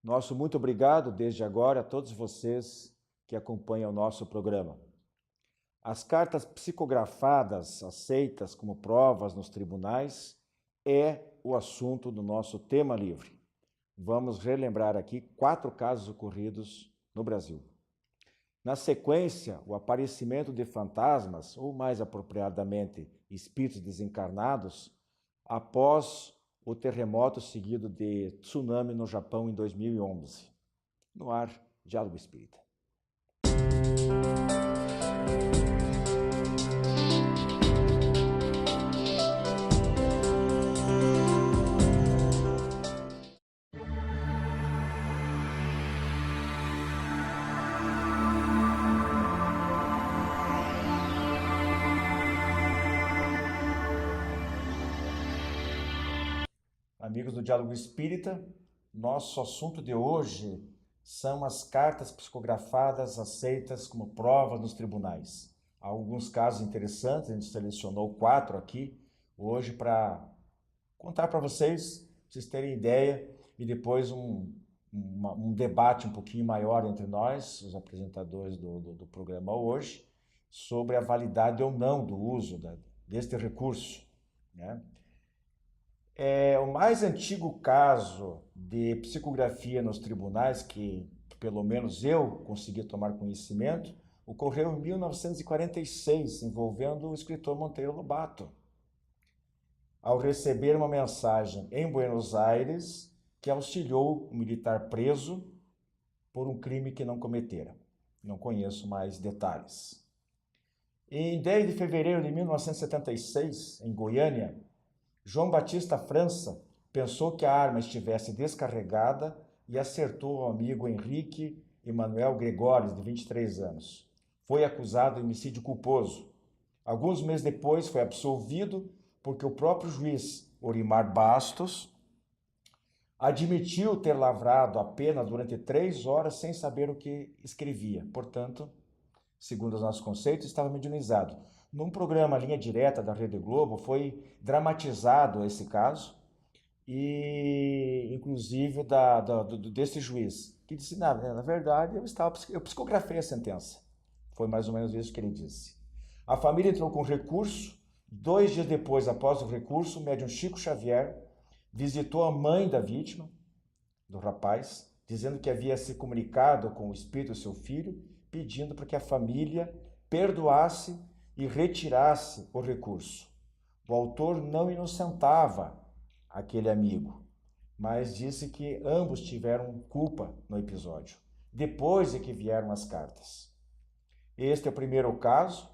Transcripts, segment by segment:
Nosso muito obrigado desde agora a todos vocês que acompanham o nosso programa. As cartas psicografadas aceitas como provas nos tribunais é o assunto do nosso tema livre. Vamos relembrar aqui 4 casos ocorridos no Brasil. Na sequência, o aparecimento de fantasmas, ou mais apropriadamente, espíritos desencarnados, após o terremoto seguido de tsunami no Japão em 2011. No ar, Diálogo Espírita. Amigos do Diálogo Espírita, nosso assunto de hoje são as cartas psicografadas aceitas como provas nos tribunais. Há alguns casos interessantes, a gente selecionou 4 aqui hoje para contar para vocês terem ideia, e depois um debate um pouquinho maior entre nós, os apresentadores do programa hoje, sobre a validade ou não do uso deste recurso, né? O mais antigo caso de psicografia nos tribunais, que pelo menos eu consegui tomar conhecimento, ocorreu em 1946, envolvendo o escritor Monteiro Lobato, ao receber uma mensagem em Buenos Aires que auxiliou um militar preso por um crime que não cometera. Não conheço mais detalhes. Em 10 de fevereiro de 1976, em Goiânia, João Batista França pensou que a arma estivesse descarregada e acertou o amigo Henrique Emanuel Gregório, de 23 anos. Foi acusado de homicídio culposo. Alguns meses depois foi absolvido porque o próprio juiz Orimar Bastos admitiu ter lavrado a pena durante 3 horas sem saber o que escrevia. Portanto, segundo os nossos conceitos, estava mediunizado. Num programa Linha Direta da Rede Globo, foi dramatizado esse caso, e inclusive desse juiz, que disse, na verdade, eu psicografei a sentença. Foi mais ou menos isso que ele disse. A família entrou com recurso. 2 dias depois, após o recurso, o médium Chico Xavier visitou a mãe da vítima, do rapaz, dizendo que havia se comunicado com o espírito do seu filho, pedindo para que a família perdoasse e retirasse o recurso. O autor não inocentava aquele amigo, mas disse que ambos tiveram culpa no episódio, depois é que vieram as cartas. Este é o primeiro caso,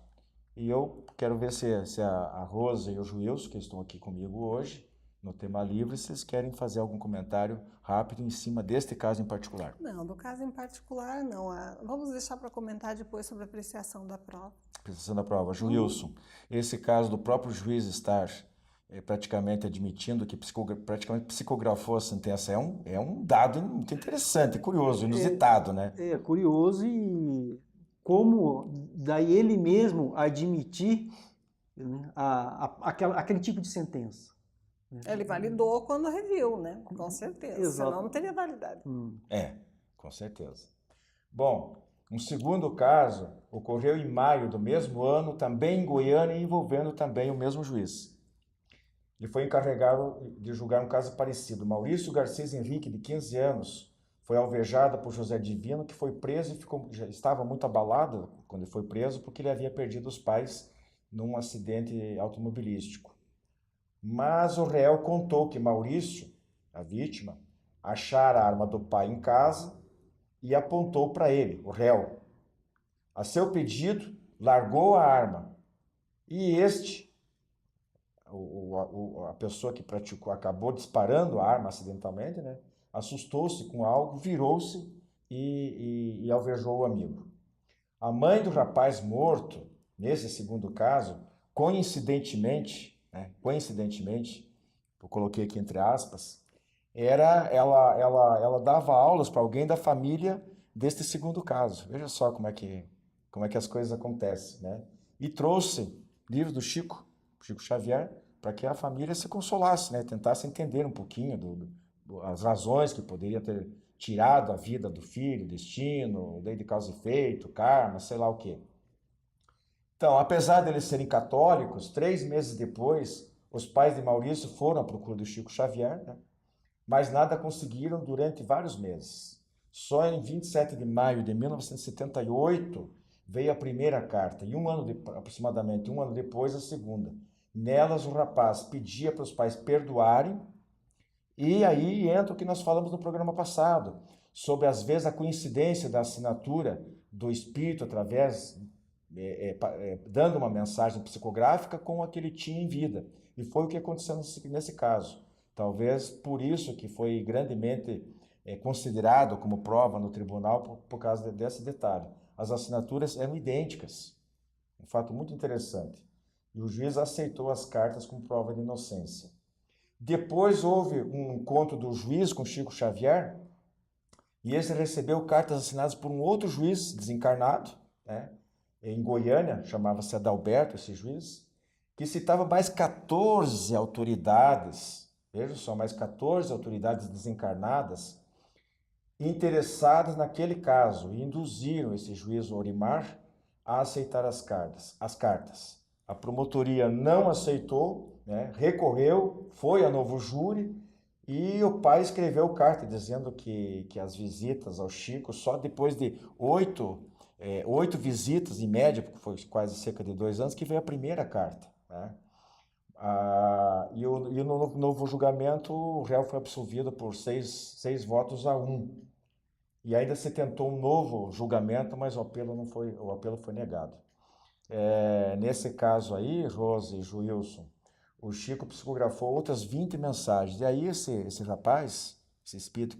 e eu quero ver se a Rosa e o Joilson, que estão aqui comigo hoje, no tema livre, vocês querem fazer algum comentário rápido em cima deste caso em particular. Não, do caso em particular, não. Vamos deixar para comentar depois sobre a apreciação da prova. Apreciação da prova. Joilson, esse caso do próprio juiz estar praticamente admitindo que praticamente psicografou a sentença é um dado muito interessante, curioso, inusitado, né? É curioso, e como daí ele mesmo admitir, né, aquele tipo de sentença. Ele validou quando reviu, né? Com certeza. Exato. Senão não teria validade. Com certeza. Bom, um segundo caso ocorreu em maio do mesmo ano, também em Goiânia, envolvendo também o mesmo juiz. Ele foi encarregado de julgar um caso parecido. Maurício Garcês Henrique, de 15 anos, foi alvejado por José Divino, que foi preso e já estava muito abalado quando ele foi preso, porque ele havia perdido os pais num acidente automobilístico. Mas o réu contou que Maurício, a vítima, achara a arma do pai em casa e apontou para ele, o réu. A seu pedido, largou a arma. E a pessoa que praticou, acabou disparando a arma acidentalmente, né? Assustou-se com algo, virou-se e alvejou o amigo. A mãe do rapaz morto, nesse segundo caso, coincidentemente, eu coloquei aqui entre aspas, ela dava aulas para alguém da família deste segundo caso. Veja só como é que as coisas acontecem, né? E trouxe livros do Chico Xavier, para que a família se consolasse, né? Tentasse entender um pouquinho as razões que poderia ter tirado a vida do filho, destino, lei de causa e efeito, karma, sei lá o quê. Então, apesar de eles serem católicos, 3 meses depois, os pais de Maurício foram à procura do Chico Xavier, né? Mas nada conseguiram durante vários meses. Só em 27 de maio de 1978 veio a primeira carta, e aproximadamente um ano depois, a segunda. Nelas, o rapaz pedia para os pais perdoarem, e aí entra o que nós falamos no programa passado, sobre, às vezes, a coincidência da assinatura do espírito através, dando uma mensagem psicográfica com a que ele tinha em vida. E foi o que aconteceu nesse caso. Talvez por isso que foi grandemente considerado como prova no tribunal por causa desse detalhe. As assinaturas eram idênticas. Um fato muito interessante. E o juiz aceitou as cartas como prova de inocência. Depois houve um encontro do juiz com Chico Xavier, e esse recebeu cartas assinadas por um outro juiz desencarnado, né, em Goiânia, chamava-se Adalberto, esse juiz, que citava mais 14 autoridades, vejam só, mais 14 autoridades desencarnadas interessadas naquele caso, e induziram esse juiz Orimar a aceitar as cartas. A promotoria não aceitou, né, recorreu, foi a novo júri, e o pai escreveu carta dizendo que as visitas ao Chico, só depois de 8 visitas em média, porque foi quase cerca de 2 anos, que veio a primeira carta, né? E no novo julgamento, o réu foi absolvido por 6 votos a 1. E ainda se tentou um novo julgamento, mas o apelo foi negado. Nesse caso aí, Rose e Joilson, o Chico psicografou outras 20 mensagens. E aí esse rapaz, esse espírito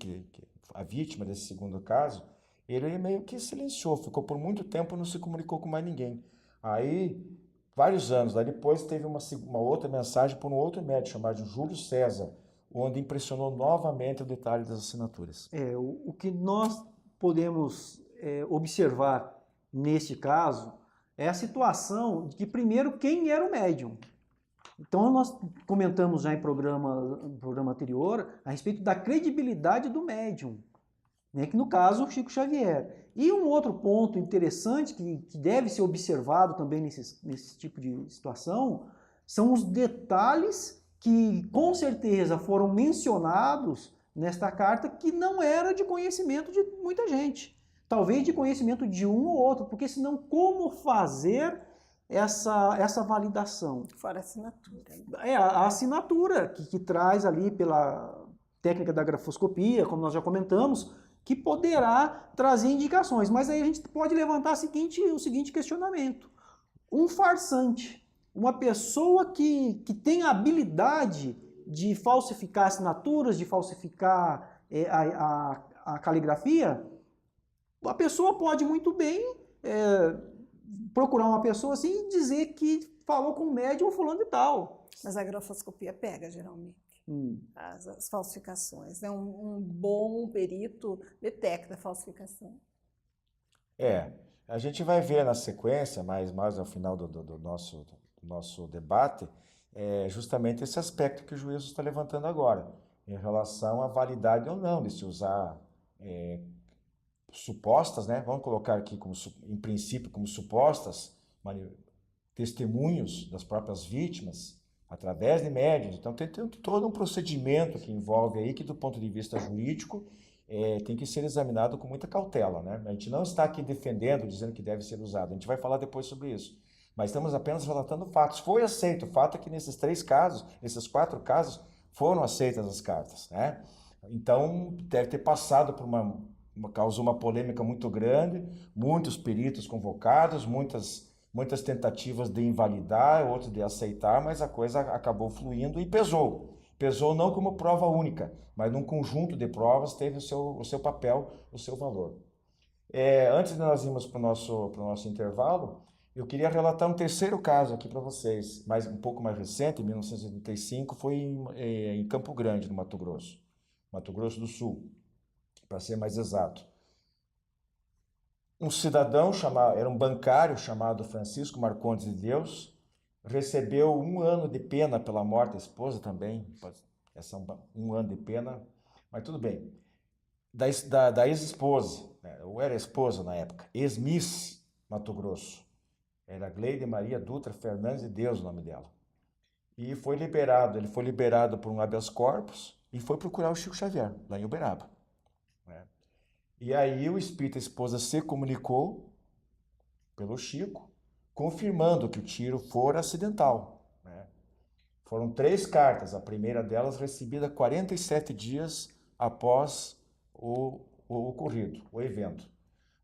a vítima desse segundo caso, ele meio que silenciou, ficou por muito tempo, não se comunicou com mais ninguém. Aí, vários anos, aí depois teve uma outra mensagem por um outro médico chamado Júlio César, onde impressionou novamente o detalhe das assinaturas. O que nós podemos observar neste caso é a situação de que, primeiro, quem era o médium. Então, nós comentamos já em programa anterior a respeito da credibilidade do médium, né, que no caso, o Chico Xavier. E um outro ponto interessante que deve ser observado também nesse tipo de situação são os detalhes que com certeza foram mencionados nesta carta que não era de conhecimento de muita gente. Talvez de conhecimento de um ou outro, porque senão como fazer essa validação? Fora a assinatura. A assinatura que traz ali pela técnica da grafoscopia, como nós já comentamos, que poderá trazer indicações. Mas aí a gente pode levantar o seguinte questionamento. Um farsante, uma pessoa que tem a habilidade de falsificar assinaturas, de falsificar a caligrafia, a pessoa pode muito bem procurar uma pessoa assim e dizer que falou com o médium fulano e tal. Mas a grafoscopia pega, geralmente, as falsificações. Né? Um bom perito detecta a falsificação. A gente vai ver na sequência, mais ao final do nosso debate, justamente esse aspecto que o juiz está levantando agora, em relação à validade ou não de se usar supostas, né? Vamos colocar aqui em princípio como supostas testemunhos das próprias vítimas através de médiuns. Então tem todo um procedimento que envolve aí que do ponto de vista jurídico tem que ser examinado com muita cautela, né? A gente não está aqui defendendo, dizendo que deve ser usado. A gente vai falar depois sobre isso. Mas estamos apenas relatando fatos. Foi aceito. O fato é que nesses 4 casos, foram aceitas as cartas, né? Então deve ter passado por causou uma polêmica muito grande, muitos peritos convocados, muitas tentativas de invalidar, outras de aceitar, mas a coisa acabou fluindo e pesou. Pesou não como prova única, mas num conjunto de provas teve o seu papel, o seu valor. Antes de nós irmos para o nosso intervalo, eu queria relatar um terceiro caso aqui para vocês, um pouco mais recente, em 1985, foi em Campo Grande, no Mato Grosso do Sul, para ser mais exato. Um cidadão era um bancário chamado Francisco Marcondes de Deus, recebeu 1 ano de pena pela morte da esposa também, um ano de pena, mas tudo bem. da ex-esposa, né? Ou era esposa na época, ex-miss Mato Grosso. Era Gleide Maria Dutra Fernandes de Deus o nome dela. E foi liberado, ele foi liberado por um habeas corpus e foi procurar o Chico Xavier, lá em Uberaba. Né? E aí o espírito esposa se comunicou pelo Chico, confirmando que o tiro fora acidental. Né? Foram 3 cartas, a primeira delas recebida 47 dias após o ocorrido, o evento.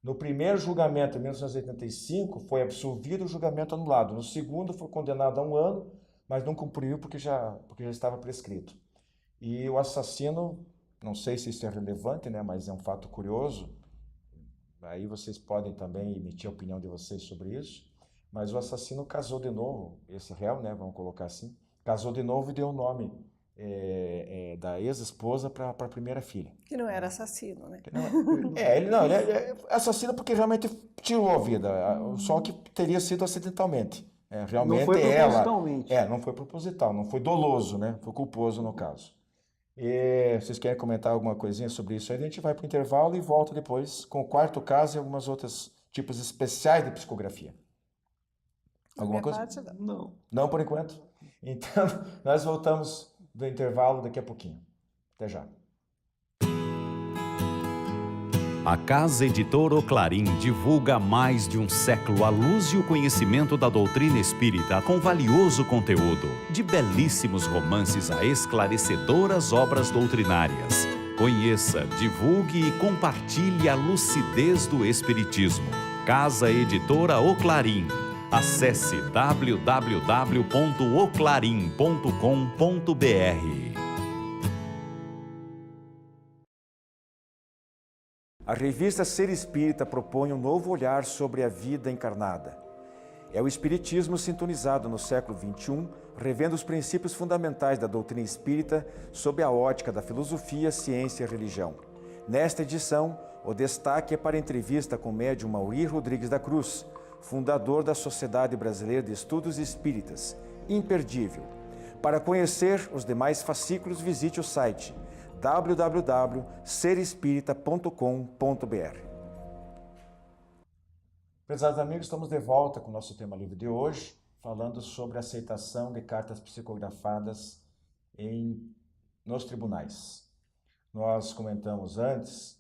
No primeiro julgamento, em 1985, foi absolvido, o julgamento anulado. No segundo, foi condenado a 1 ano, mas não cumpriu porque já estava prescrito. E o assassino, não sei se isso é relevante, né, mas é um fato curioso, aí vocês podem também emitir a opinião de vocês sobre isso, mas o assassino casou de novo, esse réu, né, vamos colocar assim, casou de novo e deu o nome da ex-esposa para a primeira filha. Que não era assassino, né? Ele é assassino porque realmente tirou a vida, só que teria sido acidentalmente. Realmente não foi propositalmente. Não foi proposital, não foi doloso, né? Foi culposo no caso. E vocês querem comentar alguma coisinha sobre isso? Aí a gente vai para o intervalo e volta depois com o 4º caso e algumas outras tipos especiais de psicografia. Alguma coisa? Parte, não. Não por enquanto? Então, nós voltamos do intervalo daqui a pouquinho. Até já. A Casa Editora Oclarim divulga há mais de um século a luz e o conhecimento da doutrina espírita com valioso conteúdo, de belíssimos romances a esclarecedoras obras doutrinárias. Conheça, divulgue e compartilhe a lucidez do Espiritismo. Casa Editora Oclarim. Acesse www.oclarim.com.br. A revista Ser Espírita propõe um novo olhar sobre a vida encarnada. É o Espiritismo sintonizado no século XXI, revendo os princípios fundamentais da doutrina espírita sob a ótica da filosofia, ciência e religião. Nesta edição, o destaque é para a entrevista com o médium Mauri Rodrigues da Cruz, fundador da Sociedade Brasileira de Estudos Espíritas. Imperdível. Para conhecer os demais fascículos, visite o site www.serespirita.com.br. Prezados amigos, estamos de volta com o nosso tema livre de hoje, falando sobre a aceitação de cartas psicografadas nos tribunais. Nós comentamos antes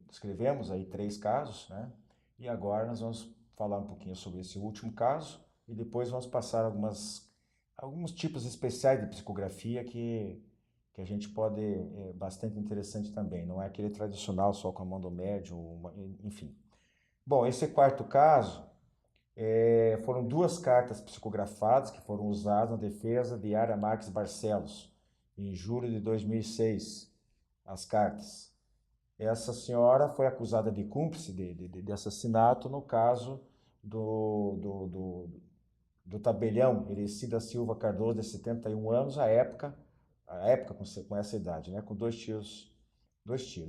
escrevemos aí 3 casos, né? E agora nós vamos falar um pouquinho sobre esse último caso e depois vamos passar alguns tipos especiais de psicografia que a gente pode, bastante interessante também, não é aquele tradicional só com a mão do médium, enfim. Bom, esse 4º caso, foram 2 cartas psicografadas que foram usadas na defesa de Yara Marques Barcelos, em julho de 2006, as cartas. Essa senhora foi acusada de cúmplice de assassinato no caso do tabelião Erecida Silva Cardoso, de 71 anos, à época com essa idade, né? Com 2 tiros,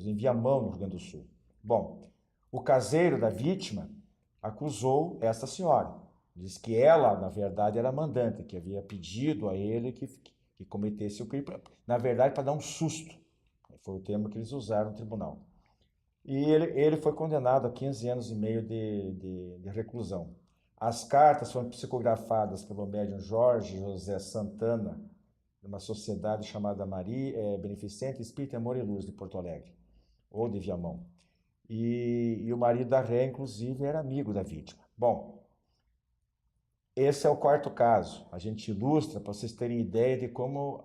em Viamão, no Rio Grande do Sul. Bom, o caseiro da vítima acusou essa senhora. Diz que ela, na verdade, era a mandante, que havia pedido a ele que cometesse o crime, na verdade, para dar um susto. Foi o termo que eles usaram no tribunal. E ele foi condenado a 15 anos e meio de reclusão. As cartas foram psicografadas pelo médium Jorge José Santana, de uma sociedade chamada Beneficente Espírita Amor e Luz, de Porto Alegre, ou de Viamão. E o marido da ré, inclusive, era amigo da vítima. Bom, esse é o 4º caso. A gente ilustra para vocês terem ideia de como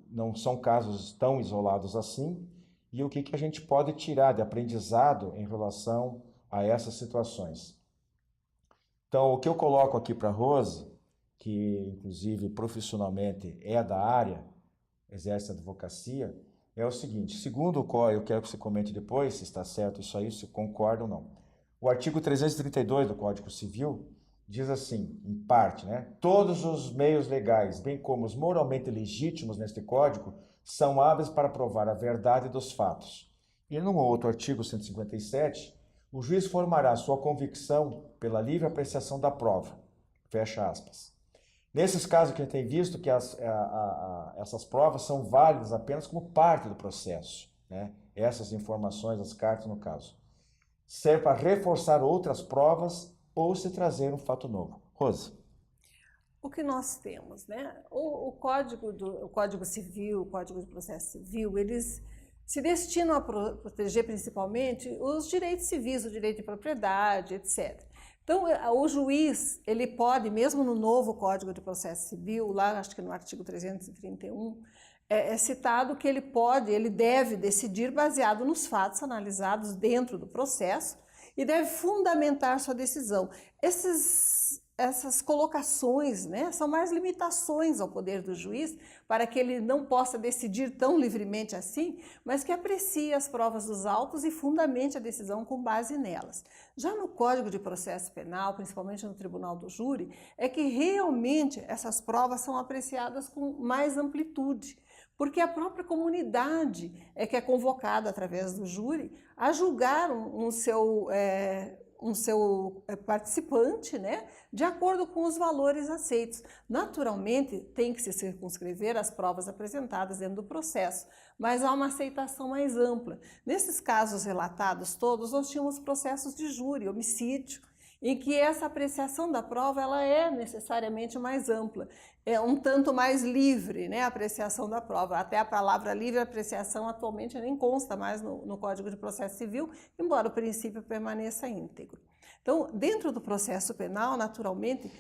não são casos tão isolados assim e o que a gente pode tirar de aprendizado em relação a essas situações. Então, o que eu coloco aqui para a Rose, que inclusive profissionalmente é da área, exerce a advocacia, é o seguinte: segundo o qual eu quero que você comente depois se está certo isso aí, se concorda ou não. O artigo 332 do Código Civil diz assim, em parte, né? Todos os meios legais, bem como os moralmente legítimos neste Código, são hábeis para provar a verdade dos fatos. E no outro artigo 157, o juiz formará sua convicção pela livre apreciação da prova. Fecha aspas. Nesses casos que a gente tem visto que essas provas são válidas apenas como parte do processo, né? Essas informações, as cartas no caso, serve para reforçar outras provas ou se trazer um fato novo. Rose. O que nós temos, né? O Código Civil, o Código de Processo Civil, eles se destinam a proteger principalmente os direitos civis, o direito de propriedade, etc. Então, o juiz, ele pode, mesmo no novo Código de Processo Civil, lá acho que no artigo 331, é citado que ele deve decidir baseado nos fatos analisados dentro do processo e deve fundamentar sua decisão. Essas colocações, né, são mais limitações ao poder do juiz para que ele não possa decidir tão livremente assim, mas que aprecie as provas dos autos e fundamente a decisão com base nelas. Já no Código de Processo Penal, principalmente no Tribunal do Júri, é que realmente essas provas são apreciadas com mais amplitude, porque a própria comunidade é que é convocada através do júri a julgar um seu participante, né, de acordo com os valores aceitos. Naturalmente, tem que se circunscrever as provas apresentadas dentro do processo, mas há uma aceitação mais ampla. Nesses casos relatados todos, nós tínhamos processos de júri, homicídio, em que essa apreciação da prova ela é necessariamente mais ampla, é um tanto mais livre, né, a apreciação da prova. Até a palavra livre apreciação atualmente nem consta mais no Código de Processo Civil, embora o princípio permaneça íntegro. Então, dentro do processo penal, naturalmente,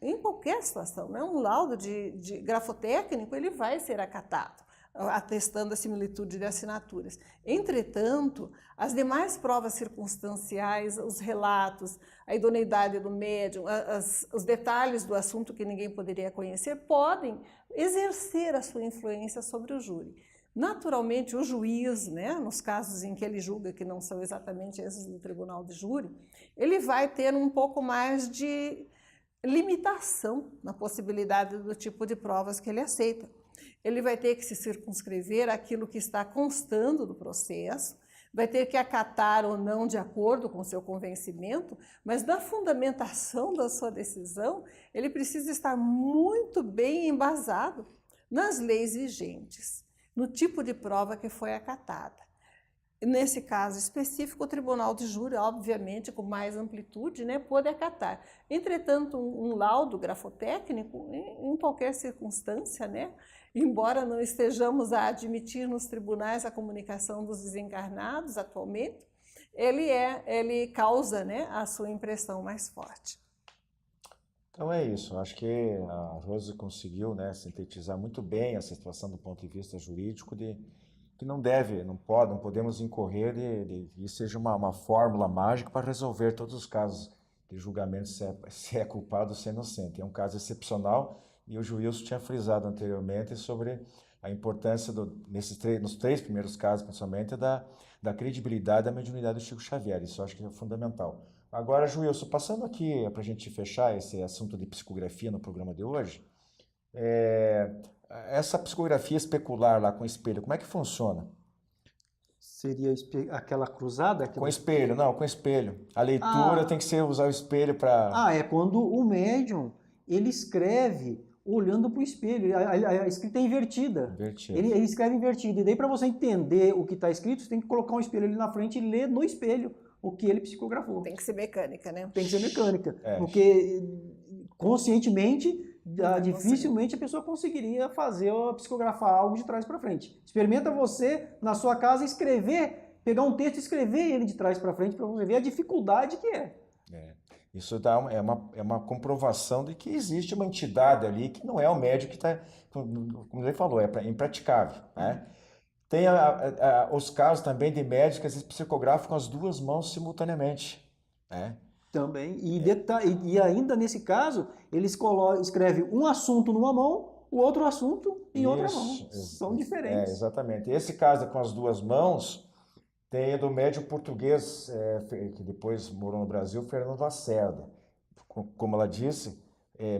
em qualquer situação, né, um laudo de grafotécnico ele vai ser acatado, atestando a similitude de assinaturas. Entretanto, as demais provas circunstanciais, os relatos, a idoneidade do médium, os detalhes do assunto que ninguém poderia conhecer, podem exercer a sua influência sobre o júri. Naturalmente, o juiz, né, nos casos em que ele julga que não são exatamente esses do tribunal de júri, ele vai ter um pouco mais de limitação na possibilidade do tipo de provas que ele aceita. Ele vai ter que se circunscrever àquilo que está constando do processo, vai ter que acatar ou não de acordo com o seu convencimento, mas na fundamentação da sua decisão, ele precisa estar muito bem embasado nas leis vigentes, no tipo de prova que foi acatada. Nesse caso específico, o Tribunal de Júri, obviamente, com mais amplitude, né, pôde acatar. Entretanto, um laudo grafotécnico, em qualquer circunstância, né, embora não estejamos a admitir nos tribunais a comunicação dos desencarnados atualmente, ele causa, né, a sua impressão mais forte. Então é isso, acho que a Rose conseguiu, né, sintetizar muito bem essa situação do ponto de vista jurídico que não podemos incorrer de seja uma fórmula mágica para resolver todos os casos de julgamento se é culpado ou se é inocente. É um caso excepcional e o Juízo tinha frisado anteriormente sobre a importância, nos três primeiros casos, principalmente, da credibilidade da mediunidade do Chico Xavier. Isso eu acho que é fundamental. Agora, Juízo, passando aqui para a gente fechar esse assunto de psicografia no programa de hoje, essa psicografia especular lá com espelho, como é que funciona? Seria aquela cruzada? Com espelho, não, com espelho. A leitura tem que usar o espelho para... É quando o médium, ele escreve olhando para o espelho, a escrita é invertida. Ele escreve invertido, e daí para você entender o que está escrito, você tem que colocar um espelho ali na frente e ler no espelho o que ele psicografou. Tem que ser mecânica, né? Tem que ser mecânica, porque conscientemente... dificilmente a pessoa conseguiria psicografar algo de trás para frente. Experimenta você, na sua casa, pegar um texto e escrever ele de trás para frente para você ver a dificuldade que é. Isso é uma comprovação de que existe uma entidade ali que não é o médium que está, como ele falou, é impraticável, né? Tem os casos também de médicos que às vezes psicografam com as duas mãos simultaneamente, né? Também, e ainda nesse caso, eles escrevem um assunto numa mão, o outro assunto em outra mão. São diferentes. Exatamente. Esse caso com as duas mãos tem do médium português, que depois morou no Brasil, Fernando Lacerda. Como ela disse,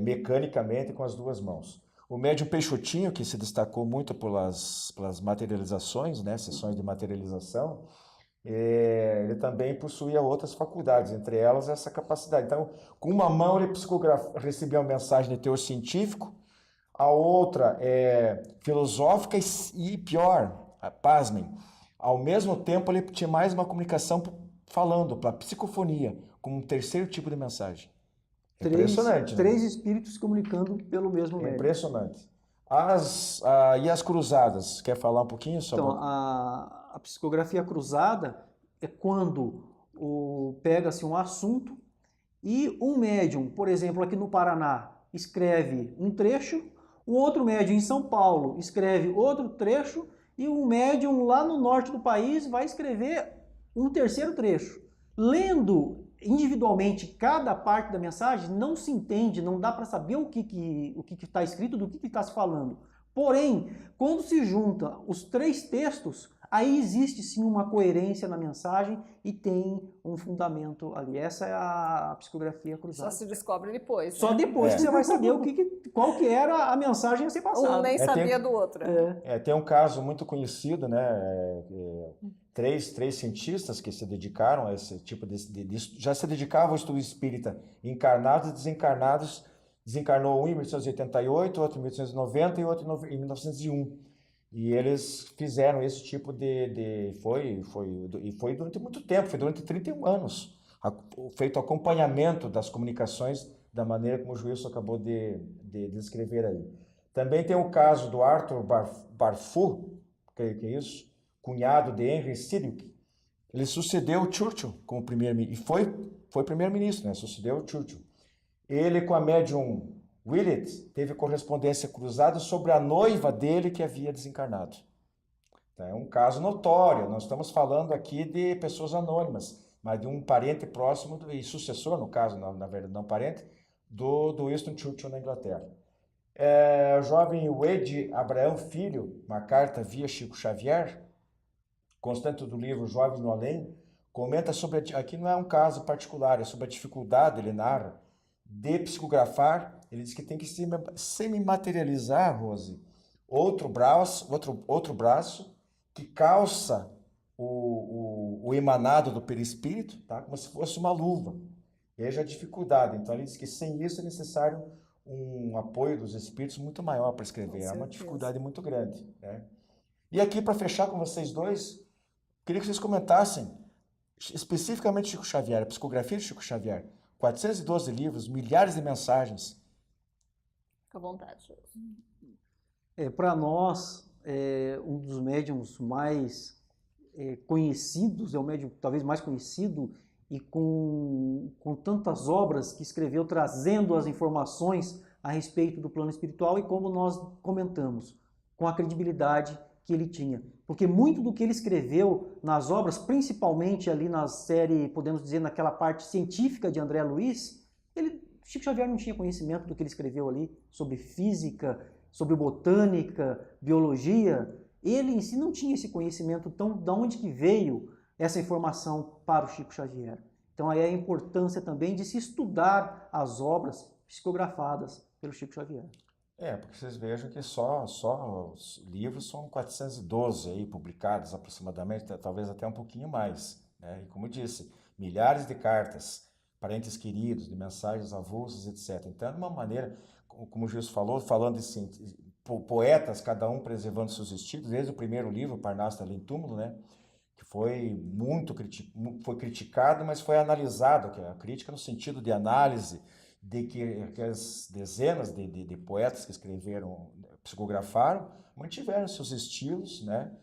mecanicamente com as duas mãos. O médium Peixotinho, que se destacou muito pelas materializações, né, sessões de materialização, ele também possuía outras faculdades, entre elas essa capacidade. Então, com uma mão ele recebia uma mensagem de teor científico, a outra é filosófica e pior, pasmem, ao mesmo tempo ele tinha mais uma comunicação falando, para psicofonia, como um terceiro tipo de mensagem. Impressionante, Três né? espíritos se comunicando pelo mesmo médium. Impressionante. E as cruzadas? Quer falar um pouquinho sobre? Então, a psicografia cruzada é quando pega-se um assunto e um médium, por exemplo, aqui no Paraná, escreve um trecho, o outro médium em São Paulo escreve outro trecho e um médium lá no norte do país vai escrever um terceiro trecho. Lendo individualmente cada parte da mensagem, não se entende, não dá para saber o que está escrito, do que está se falando. Porém, quando se junta os três textos, aí existe sim uma coerência na mensagem e tem um fundamento ali. Essa é a psicografia cruzada. Só se descobre depois. Só depois que você vai saber qual que era a mensagem a ser passada. Um nem sabia do outro. Tem um caso muito conhecido, né? Três cientistas que se dedicaram a esse tipo já se dedicavam ao estudo espírita, encarnados e desencarnados. Desencarnou um em 1888, outro em 1890 e outro em 1901. E eles fizeram esse tipo foi durante muito tempo, foi durante 31 anos, feito acompanhamento das comunicações da maneira como o Wilson acabou de descrever aí. Também tem o caso do Arthur Balfour, creio que é isso, cunhado de Henry Sidgwick. Ele sucedeu Churchill como primeiro-ministro, e foi primeiro-ministro, né? Sucedeu Churchill. Ele, com a médium Willett, teve correspondência cruzada sobre a noiva dele que havia desencarnado. Então, é um caso notório. Nós estamos falando aqui de pessoas anônimas, mas de um parente próximo e sucessor, no caso, na verdade, não parente, do Winston Churchill na Inglaterra. O jovem Wade Abraão Filho, uma carta via Chico Xavier, constante do livro Jovens no Além, comenta sobre, aqui não é um caso particular, é sobre a dificuldade, ele narra, de psicografar. Ele diz que tem que semi-materializar, Rose, outro braço que calça o emanado do perispírito, tá? Como se fosse uma luva. Veja a dificuldade. Então ele diz que sem isso é necessário um apoio dos espíritos muito maior para escrever. É uma dificuldade muito grande, né? E aqui, para fechar com vocês dois, queria que vocês comentassem especificamente Chico Xavier, a psicografia de Chico Xavier. 412 livros, milhares de mensagens. Fica à vontade. Para nós, um dos médiums mais conhecidos, é o médium talvez mais conhecido e com tantas obras que escreveu trazendo as informações a respeito do plano espiritual e, como nós comentamos, com a credibilidade que ele tinha. Porque muito do que ele escreveu nas obras, principalmente ali na série, podemos dizer, naquela parte científica de André Luiz, Chico Xavier não tinha conhecimento do que ele escreveu ali sobre física, sobre botânica, biologia. Ele em si não tinha esse conhecimento, então de onde que veio essa informação para o Chico Xavier? Então aí a importância também de se estudar as obras psicografadas pelo Chico Xavier. Porque vocês vejam que só os livros são 412 aí publicados aproximadamente, talvez até um pouquinho mais, né? E como eu disse, milhares de cartas, parentes queridos, de mensagens avulsas, etc. Então, de uma maneira, como o Gilson falou, falando assim, poetas, cada um preservando seus estilos, desde o primeiro livro, Parnaso Além Túmulo, né? Que foi foi criticado, mas foi analisado, que é a crítica no sentido de análise, de que as dezenas de poetas que escreveram, psicografaram, mantiveram seus estilos, né?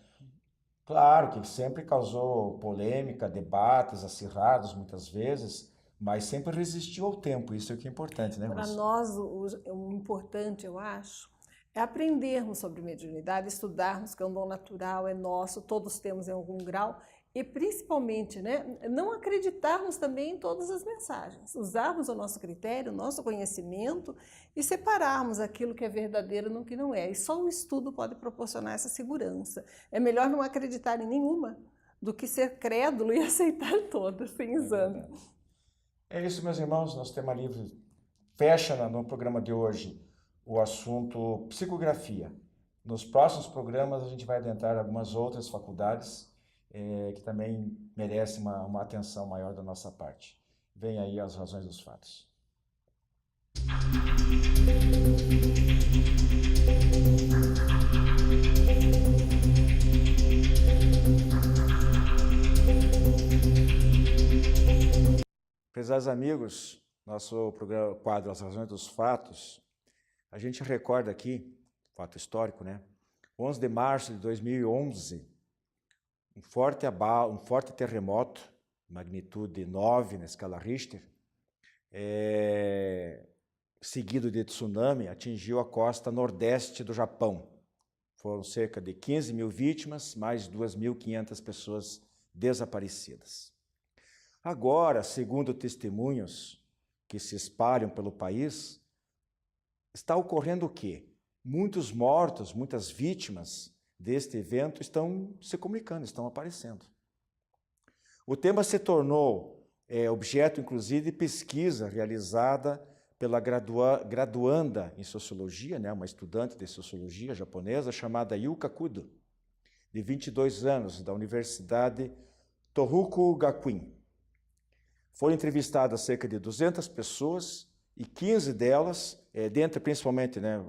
Claro que sempre causou polêmica, debates acirrados muitas vezes, mas sempre resistiu ao tempo. Isso é o que é importante, né, Para nós, o importante, eu acho, é aprendermos sobre mediunidade, estudarmos que é um dom natural, é nosso, todos temos em algum grau, e principalmente, né, não acreditarmos também em todas as mensagens, usarmos o nosso critério, o nosso conhecimento e separarmos aquilo que é verdadeiro do que não é. E só o estudo pode proporcionar essa segurança. É melhor não acreditar em nenhuma do que ser crédulo e aceitar todas, sem exame. É isso, meus irmãos, nosso tema livre fecha no programa de hoje o assunto psicografia. Nos próximos programas a gente vai adentrar algumas outras faculdades que também merecem uma atenção maior da nossa parte. Vem aí as razões dos fatos. Prezados amigos, nosso programa, quadro As Razões dos Fatos, a gente recorda aqui, fato histórico, né? 11 de março de 2011, um forte terremoto, magnitude 9 na escala Richter, seguido de tsunami, atingiu a costa nordeste do Japão. Foram cerca de 15 mil vítimas, mais 2.500 pessoas desaparecidas. Agora, segundo testemunhos que se espalham pelo país, está ocorrendo o quê? Muitos mortos, muitas vítimas deste evento estão se comunicando, estão aparecendo. O tema se tornou objeto, inclusive, de pesquisa realizada pela graduanda em Sociologia, né, uma estudante de Sociologia japonesa, chamada Yuka Kudo, de 22 anos, da Universidade Tohoku Gakuen. Foram entrevistadas cerca de 200 pessoas e 15 delas, dentre principalmente, né,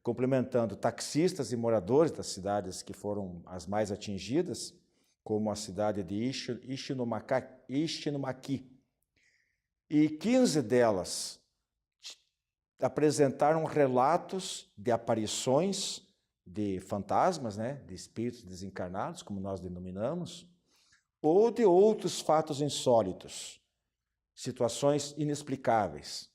complementando taxistas e moradores das cidades que foram as mais atingidas, como a cidade de Ishinomaki. E 15 delas apresentaram relatos de aparições de fantasmas, né, de espíritos desencarnados, como nós denominamos, ou de outros fatos insólitos, situações inexplicáveis.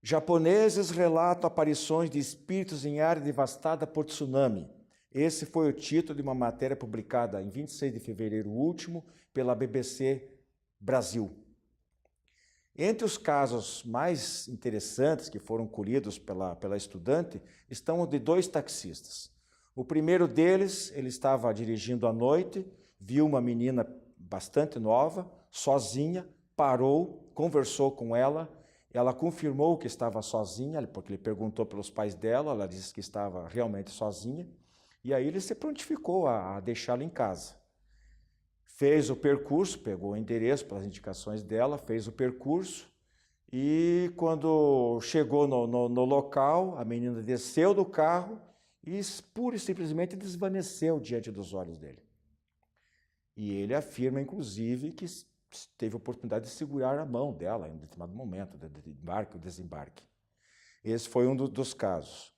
Japoneses relatam aparições de espíritos em área devastada por tsunami. Esse foi o título de uma matéria publicada em 26 de fevereiro último pela BBC Brasil. Entre os casos mais interessantes que foram colhidos pela estudante estão os de 2 taxistas. O primeiro deles, ele estava dirigindo à noite, viu uma menina bastante nova, sozinha, parou, conversou com ela, ela confirmou que estava sozinha, porque ele perguntou pelos pais dela, ela disse que estava realmente sozinha, e aí ele se prontificou a deixá-la em casa. Fez o percurso, pegou o endereço pelas indicações dela, fez o percurso, e quando chegou no local, a menina desceu do carro e pura e simplesmente desvaneceu diante dos olhos dele. E ele afirma, inclusive, que teve a oportunidade de segurar a mão dela em um determinado momento, do embarque ou desembarque. Esse foi um dos casos.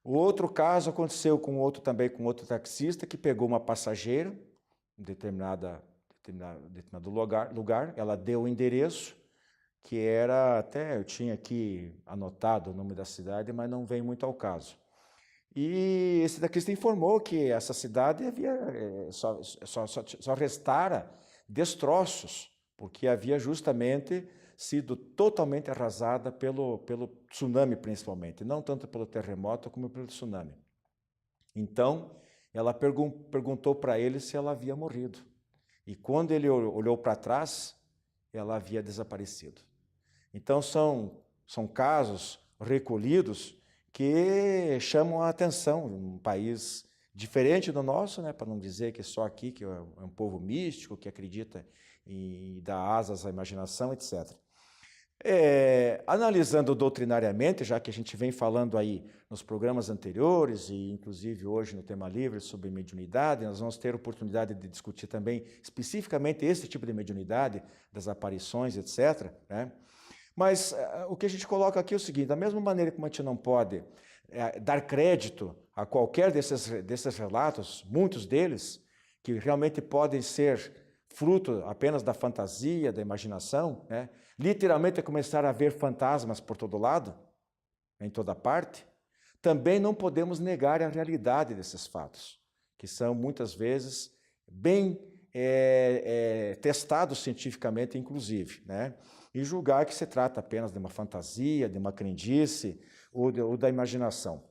O outro caso aconteceu também com outro taxista que pegou uma passageira em determinado lugar, ela deu o endereço, que era, até eu tinha aqui anotado o nome da cidade, mas não vem muito ao caso. E esse taxista informou que essa cidade havia só restara destroços, porque havia justamente sido totalmente arrasada pelo tsunami, principalmente, não tanto pelo terremoto como pelo tsunami. Então, ela perguntou para ele se ela havia morrido. E quando ele olhou para trás, ela havia desaparecido. Então, são casos recolhidos que chamam a atenção. Um país diferente do nosso, né, para não dizer que só aqui que é um povo místico, que acredita em dar asas à imaginação, etc. Analisando doutrinariamente, já que a gente vem falando aí nos programas anteriores e inclusive hoje no Tema Livre sobre mediunidade, nós vamos ter oportunidade de discutir também especificamente esse tipo de mediunidade, das aparições, etc., né? Mas o que a gente coloca aqui é o seguinte: da mesma maneira como a gente não pode dar crédito a qualquer desses relatos, muitos deles, que realmente podem ser fruto apenas da fantasia, da imaginação, né? Literalmente começar a ver fantasmas por todo lado, em toda parte, também não podemos negar a realidade desses fatos, que são muitas vezes bem testados cientificamente, inclusive, né? E julgar que se trata apenas de uma fantasia, de uma crendice ou da imaginação.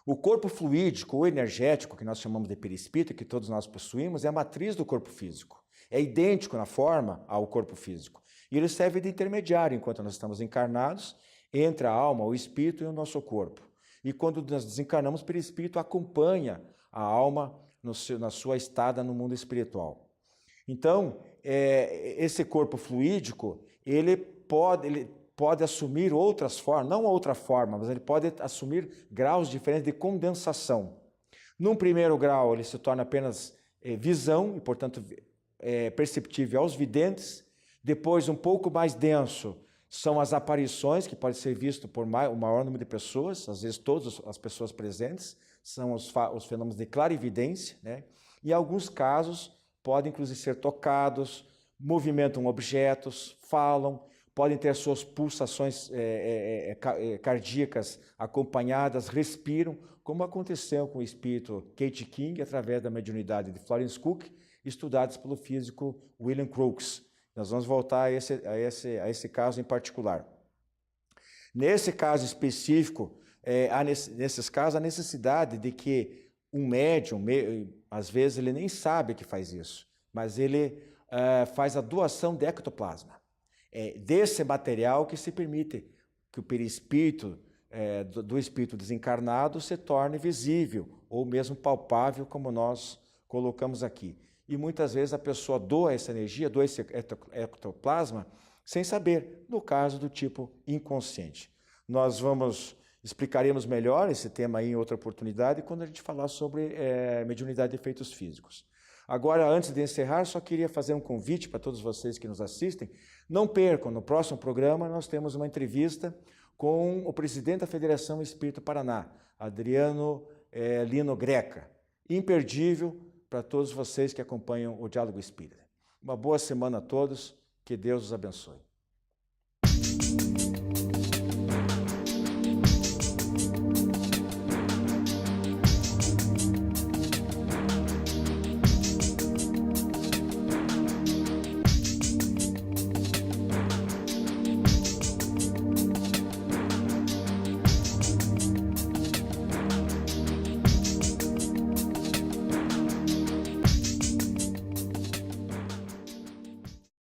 O corpo fluídico ou energético, que nós chamamos de perispírito, que todos nós possuímos, é a matriz do corpo físico. É idêntico na forma ao corpo físico. E ele serve de intermediário, enquanto nós estamos encarnados, entre a alma, o espírito e o nosso corpo. E quando nós desencarnamos, o perispírito acompanha a alma na sua estada no mundo espiritual. Então, esse corpo fluídico, ele pode assumir outras formas, não outra forma, mas ele pode assumir graus diferentes de condensação. Num primeiro grau, ele se torna apenas visão, e, portanto, perceptível aos videntes. Depois, um pouco mais denso, são as aparições, que pode ser visto por o maior número de pessoas, às vezes todas as pessoas presentes, são os fenômenos de clarividência, né? E em alguns casos podem inclusive ser tocados, movimentam objetos, falam, podem ter suas pulsações cardíacas acompanhadas, respiram, como aconteceu com o espírito Kate King, através da mediunidade de Florence Cook, estudados pelo físico William Crookes. Nós vamos voltar a esse caso em particular. Nesse caso específico, nesses casos, a necessidade de que um médium, às vezes ele nem sabe que faz isso, mas ele faz a doação de ectoplasma. Desse material que se permite que o perispírito do espírito desencarnado se torne visível ou mesmo palpável, como nós colocamos aqui. E muitas vezes a pessoa doa essa energia, doa esse ectoplasma, sem saber, no caso do tipo inconsciente. Nós explicaremos melhor esse tema aí em outra oportunidade, quando a gente falar sobre mediunidade de efeitos físicos. Agora, antes de encerrar, só queria fazer um convite para todos vocês que nos assistem. Não percam, no próximo programa nós temos uma entrevista com o presidente da Federação Espírita Paraná, Adriano Lino Greca. Imperdível para todos vocês que acompanham o Diálogo Espírita. Uma boa semana a todos, que Deus os abençoe.